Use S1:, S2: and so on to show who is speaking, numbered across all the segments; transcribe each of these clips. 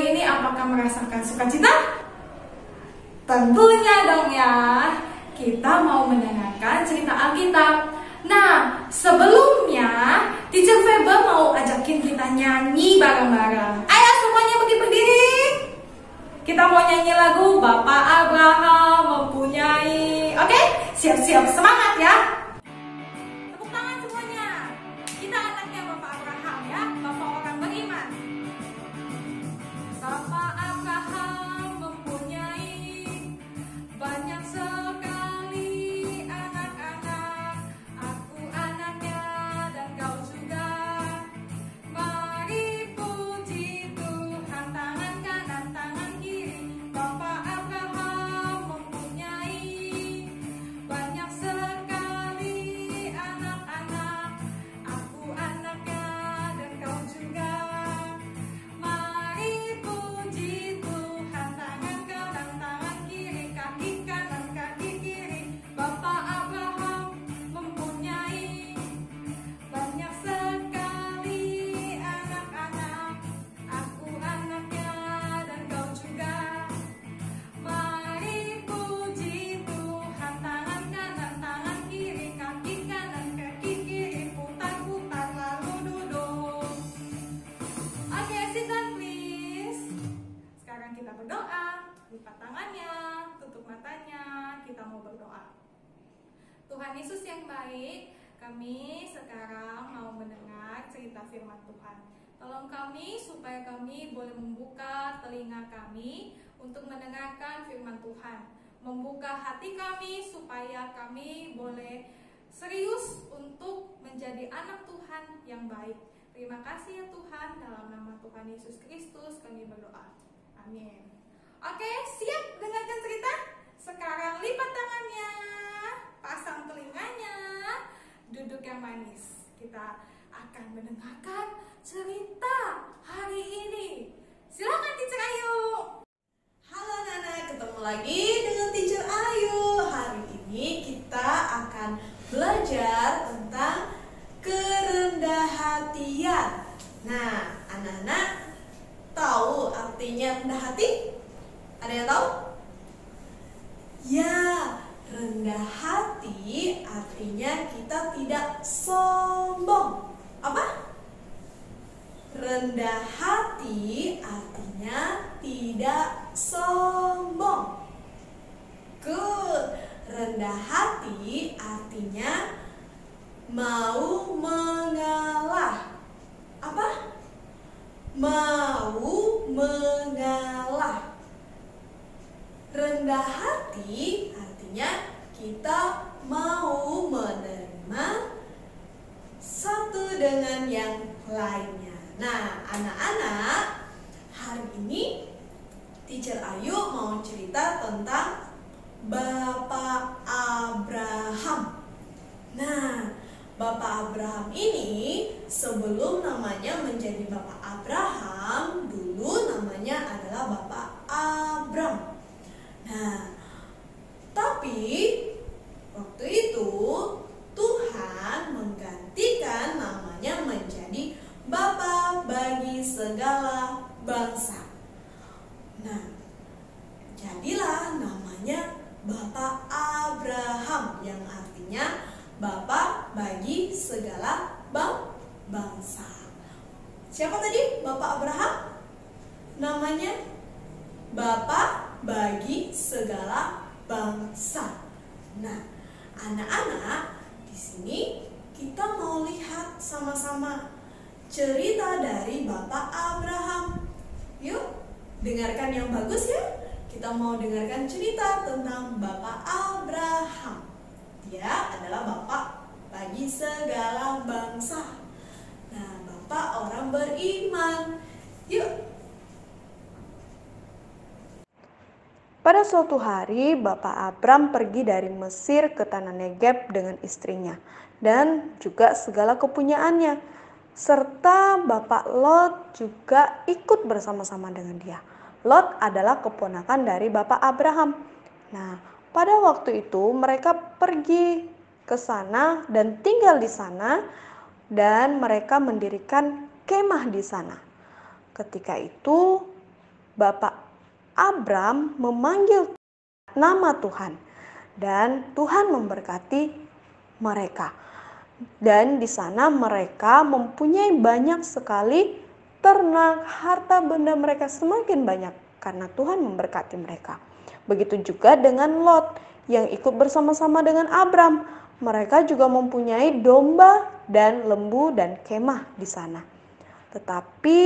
S1: hari ini apakah merasakan sukacita? Tentunya dong ya. Kita mau mendengarkan cerita Alkitab. Nah, sebelumnya Teacher Febe mau ajakin kita nyanyi bareng-bareng. Ayo semuanya berdiri. Kita mau nyanyi lagu Bapak Abraham mempunyai. Oke? Siap-siap, semangat ya. Tepuk tangan semuanya. Kita anaknya Bapak Abraham ya, Bapak orang beriman. Bapak Abraham mempunyai banyak sekali anak-anak. Aku anaknya dan kau juga. Mari puji Tuhan, tangan kanan, tangan kiri. Bapak Abraham mempunyai banyak sekali anak-anak. Aku anaknya dan kau juga. Mari puji Tuhan, tangan kanan, tangan kiri, kaki kanan, kaki kiri. Bapak Abraham mempunyai banyak sekali anak-anak. Aku anaknya dan kau juga. Mari puji Tuhan, tangan kanan, tangan kiri, kaki kanan, kaki kiri. Putar-putar lalu duduk. Oke, sit down please. Sekarang kita berdoa. Lipat tangannya, tutup matanya. Kita mau berdoa. Tuhan Yesus yang baik, kami sekarang mau mendengar cerita firman Tuhan. Tolong kami supaya kami boleh membuka telinga kami untuk mendengarkan firman Tuhan. Membuka hati kami supaya kami boleh serius untuk menjadi anak Tuhan yang baik. Terima kasih ya Tuhan, dalam nama Tuhan Yesus Kristus kami berdoa. Amin. Oke, siap dengarkan cerita? Sekarang lipat tangannya, pasang telinganya, duduk yang manis. Kita akan mendengarkan cerita hari ini. Silakan Teacher Ayu.
S2: Halo anak-anak, ketemu lagi dengan Teacher Ayu. Hari ini kita akan belajar tentang kerendahan. Nah, anak-anak tahu artinya rendah hati? Ada yang tahu? Ya, rendah hati artinya kita tidak sombong. Apa? Rendah hati artinya tidak sombong. Good. Rendah hati artinya mau mengalah. Apa? Mau mengalah. Rendah hati artinya kita mau menerima satu dengan yang lainnya. Nah, anak-anak, hari ini Teacher Ayu mau cerita tentang Bapak Abraham. Nah, Bapak Abraham ini sebelum namanya menjadi Bapak Abraham, dulu namanya adalah Bapak Abram. Nah, tapi waktu itu Tuhan menggantikan namanya menjadi Bapa bagi segala bangsa. Nah, jadilah namanya Bapak Abraham yang artinya Bapa bagi segala bangsa. Siapa tadi Bapak Abraham? Namanya Bapa bagi segala bangsa. Nah, anak-anak, di sini kita mau lihat sama-sama cerita dari Bapak Abraham. Yuk, dengarkan yang bagus ya. Kita mau dengarkan cerita tentang Bapak Abraham. Dia adalah Bapak bagi segala bangsa. Nah, Bapak orang beriman. Yuk.
S3: Pada suatu hari, Bapak Abram pergi dari Mesir ke tanah Negeb dengan istrinya dan juga segala kepunyaannya, serta Bapak Lot juga ikut bersama-sama dengan dia. Lot adalah keponakan dari Bapak Abraham. Nah, pada waktu itu mereka pergi ke sana dan tinggal di sana, dan mereka mendirikan kemah di sana. Ketika itu Bapak Abram memanggil nama Tuhan dan Tuhan memberkati mereka. Dan di sana mereka mempunyai banyak sekali ternak, harta benda mereka semakin banyak karena Tuhan memberkati mereka. Begitu juga dengan Lot yang ikut bersama-sama dengan Abram. Mereka juga mempunyai domba dan lembu dan kemah di sana. Tetapi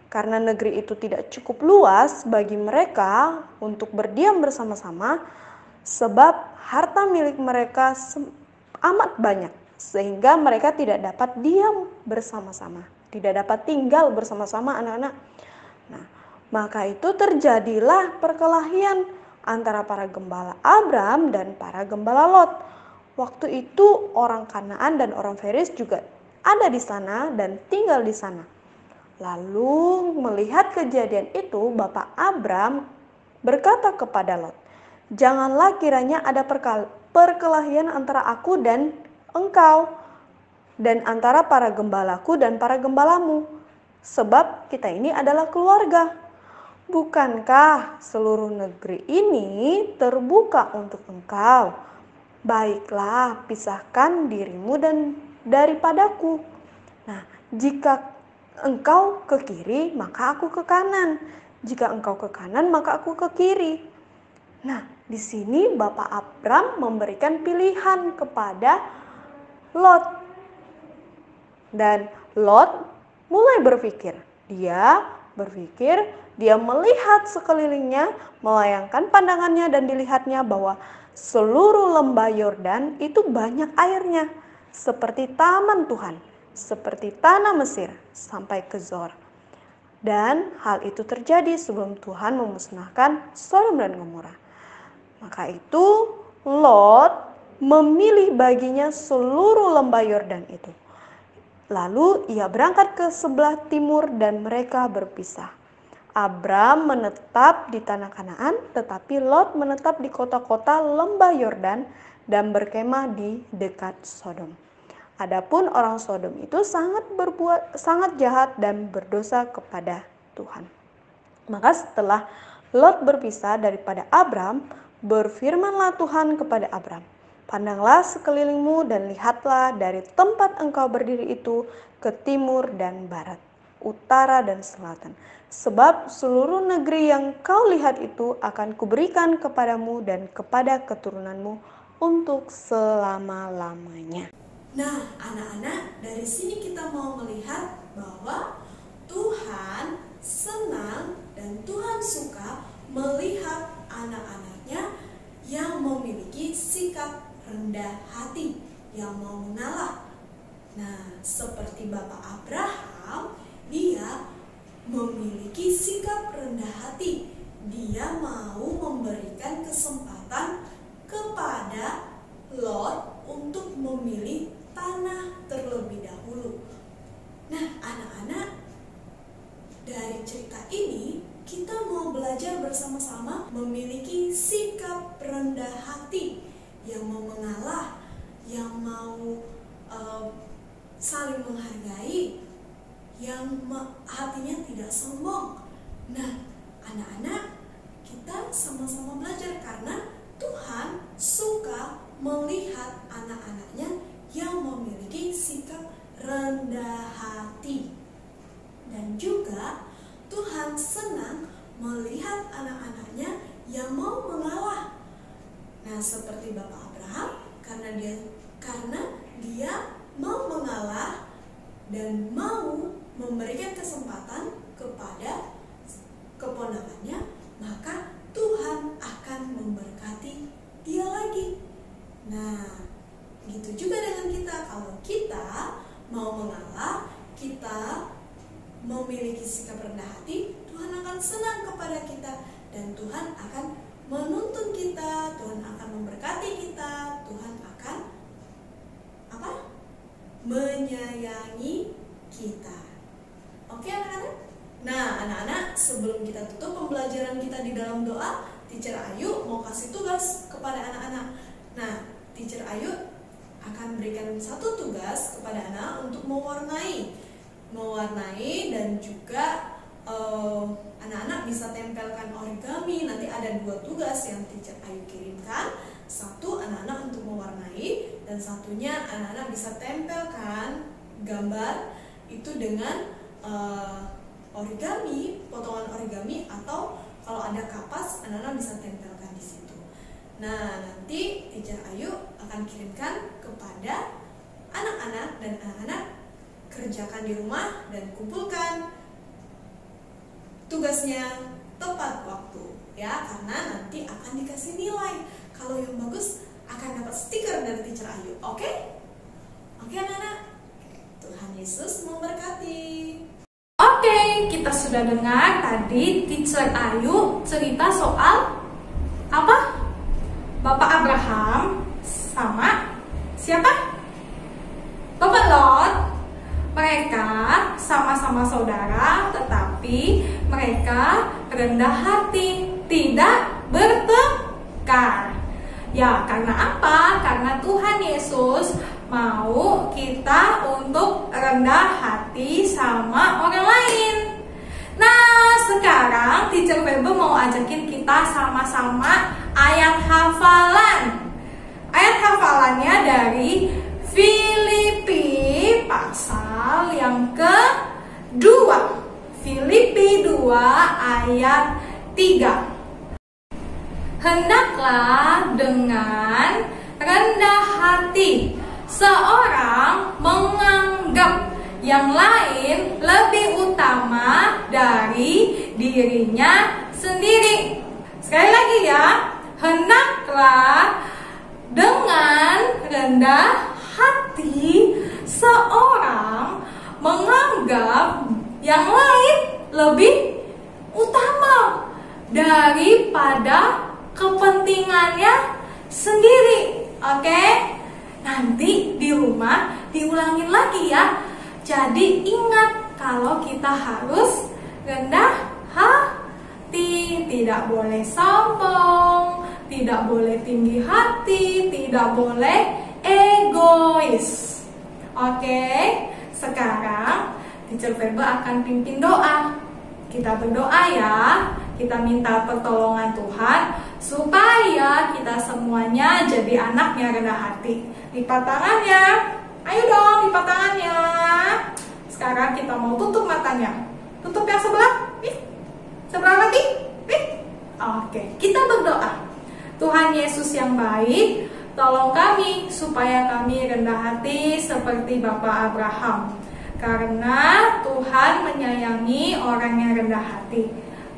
S3: karena negeri itu tidak cukup luas bagi mereka untuk berdiam bersama-sama, sebab harta milik mereka amat banyak, sehingga mereka tidak dapat diam bersama-sama, tidak dapat tinggal bersama-sama anak-anak. Nah, maka itu terjadilah perkelahian antara para gembala Abram dan para gembala Lot. Waktu itu orang Kanaan dan orang Feris juga ada di sana dan tinggal di sana. Lalu melihat kejadian itu, Bapak Abram berkata kepada Lot, "Janganlah kiranya ada perkelahian antara aku dan engkau, dan antara para gembalaku dan para gembalamu, sebab kita ini adalah keluarga. Bukankah seluruh negeri ini terbuka untuk engkau? Baiklah, pisahkan dirimu dan daripadaku. Nah, jika engkau ke kiri, maka aku ke kanan. Jika engkau ke kanan, maka aku ke kiri." Nah, di sini Bapak Abram memberikan pilihan kepada Lot. Dan Lot mulai berpikir. Dia melihat sekelilingnya, melayangkan pandangannya dan dilihatnya bahwa seluruh lembah Yordan itu banyak airnya, seperti taman Tuhan, seperti tanah Mesir sampai ke Zor. Dan hal itu terjadi sebelum Tuhan memusnahkan Sodom dan Gomora. Maka itu Lot memilih baginya seluruh lembah Yordan itu. Lalu ia berangkat ke sebelah timur dan mereka berpisah. Abram menetap di tanah Kanaan, tetapi Lot menetap di kota-kota lembah Yordan dan berkemah di dekat Sodom. Adapun orang Sodom itu sangat jahat dan berdosa kepada Tuhan. Maka setelah Lot berpisah daripada Abram, berfirmanlah Tuhan kepada Abram, "Pandanglah sekelilingmu dan lihatlah dari tempat engkau berdiri itu ke timur dan barat, utara dan selatan. Sebab seluruh negeri yang kau lihat itu akan kuberikan kepadamu dan kepada keturunanmu untuk selama-lamanya."
S2: Nah, anak-anak, dari sini kita mau melihat bahwa Tuhan senang dan Tuhan suka melihat anak-anaknya yang memiliki sikap rendah hati, yang mau mengalah. Nah, seperti Bapak Abraham, dia memiliki sikap rendah hati. Dia mau memberikan kesempatan kepada Lot untuk memilih tanah terlebih dahulu. Nah, anak-anak, dari cerita ini kita mau belajar bersama-sama memiliki sikap rendah hati, yang mau mengalah, yang mau saling menghargai, yang hatinya tidak sombong. Nah, anak-anak, kita sama-sama belajar karena Tuhan suka melihat anak-anaknya yang memiliki sikap rendah hati. Dan juga Tuhan senang melihat anak-anaknya yang mau mengalah. Nah, seperti Bapak Abraham, karena dia mau mengalah dan mau memberikan kesempatan kepada keponakannya, maka Tuhan akan memberkati dia lagi. Nah, gitu juga dengan kita. Kalau kita mau mengalah, kita memiliki sikap rendah hati, Tuhan akan senang kepada kita dan Tuhan akan menuntun kita, Tuhan akan memberkati kita, Tuhan akan menyayangi kita. Oke, anak-anak? Nah, anak-anak, sebelum kita tutup pembelajaran kita di dalam doa, Teacher Ayu mau kasih tugas kepada anak-anak. Nah, Teacher Ayu akan berikan satu tugas kepada anak untuk mewarnai dan juga anak-anak bisa tempelkan origami. Nanti ada 2 tugas yang Teacher Ayu kirimkan. Satu, anak-anak untuk mewarnai, dan satunya anak-anak bisa tempelkan gambar itu dengan origami, potongan origami, atau kalau ada kapas, anak-anak bisa tempelkan di situ. Nah, nanti Teacher Ayu akan kirimkan kepada anak-anak, dan anak-anak kerjakan di rumah dan kumpulkan tugasnya tepat waktu ya, karena nanti akan dikasih nilai. Kalau yang bagus akan dapat stiker dari Teacher Ayu. Oke? Oke anak-anak. Tuhan Yesus memberkati.
S1: Oke, kita sudah dengar tadi Teacher Ayu cerita soal apa? Bapak Abraham sama siapa? Bapak Lot. Mereka sama-sama saudara, tetapi mereka rendah hati, tidak bertengkar. Ya, karena apa? Karena Tuhan Yesus mau kita untuk rendah hati sama orang lain. Nah, sekarang Teacher Febe mau ajakin kita sama-sama ayat hafalan. Ayat hafalannya dari Filipi pasal yang ke-2. Filipi 2 ayat 3. Hendaklah dengan rendah hati seorang menganggap yang lain lebih utama dari dirinya sendiri. Sekali lagi ya, hendaklah dengan rendah hati seorang menganggap yang lain lebih utama daripada kepentingannya sendiri. Oke? Nanti di rumah diulangin lagi ya. Jadi ingat kalau kita harus rendah hati, tidak boleh sombong, tidak boleh tinggi hati, tidak boleh egois. Oke, sekarang Teacher Febe akan pimpin doa. Kita berdoa ya. Kita minta pertolongan Tuhan supaya kita semuanya jadi anak yang rendah hati. Lipat tangannya. Ayo dong, lipat tangannya. Sekarang kita mau tutup matanya. Tutup yang sebelah. Sebelah lagi. Oke, kita berdoa. Tuhan Yesus yang baik, tolong kami supaya kami rendah hati seperti Bapak Abraham. Karena Tuhan menyayangi orang yang rendah hati.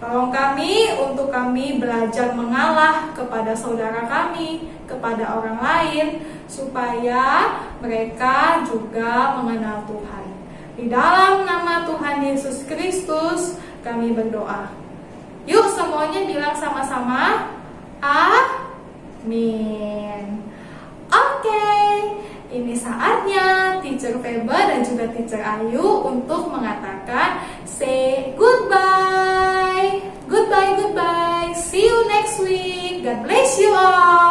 S1: Tolong kami untuk kami belajar mengalah kepada saudara kami, kepada orang lain, supaya mereka juga mengenal Tuhan. Di dalam nama Tuhan Yesus Kristus kami berdoa. Yuk semuanya bilang sama-sama, amin. Oke, ini saatnya Teacher Febe dan juga Teacher Ayu untuk mengatakan say goodbye. Goodbye, goodbye. See you next week. God bless you all.